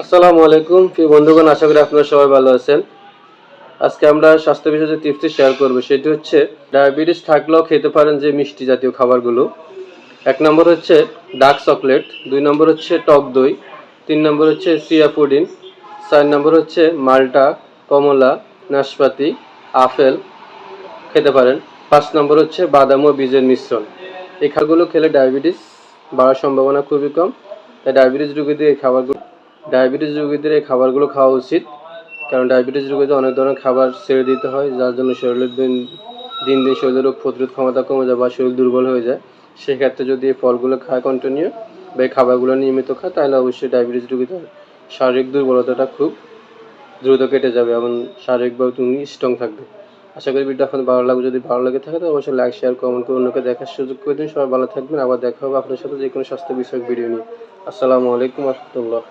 আসসালামু আলাইকুম প্রিয় বন্ধুগণ, আশা করি আপনারা সবাই ভালো আছেন। আজকে আমরা স্বাস্থ্য বিষয়ে যে টিপসটি শেয়ার করব সেটি হচ্ছে ডায়াবেটিস থাকলেও খেতে পারেন যে মিষ্টি জাতীয় খাবারগুলো। ১ নম্বর হচ্ছে ডার্ক চকলেট, ২ নম্বর হচ্ছে টক দই, ৩ নম্বর হচ্ছে চিয়া পুডিং, ৪ নম্বর হচ্ছে মাল্টা, কমলা, নাশপাতি, আপেল খেতে পারেন। ৫ নম্বর হচ্ছে বাদাম ও বীজের মিশ্রণ। এই খাবারগুলো খেলে ডায়াবেটিস বাড়ার সম্ভাবনা খুবই কম। তাই ডায়াবেটিস রোগীদের এই খাবারগুলো খাওয়া উচিত, কারণ ডায়াবেটিস রোগীদের অনেক ধরনের খাবার ছেড়ে দিতে হয়, যার জন্য শরীরের দিন দিন শরীরের রোগ প্রতিরোধ ক্ষমতা কমে যায় বা শরীর দুর্বল হয়ে যায়। সেক্ষেত্রে যদি এই ফলগুলো খায় কন্টিনিউ বা এই খাবারগুলো নিয়মিত খায়, তাহলে অবশ্যই ডায়াবেটিস রোগীদের শারীরিক দুর্বলতাটা খুব দ্রুত কেটে যাবে এবং শারীরিকভাবে তুমি স্ট্রং থাকবে। আশা করি ভিডিওটা আপনাদের ভালো লাগবে। যদি ভালো লাগে থাকে তো অবশ্যই লাইক, শেয়ার, কমেন্ট করে অন্যকে দেখার সুযোগ করে দিন। সবাই ভালো থাকবেন। আবার দেখা হবে আপনার সাথে যে কোনো স্বাস্থ্য বিষয়ক ভিডিও নিয়ে। আসসালামু আলাইকুম ওয়া রাহমাতুল্লাহ।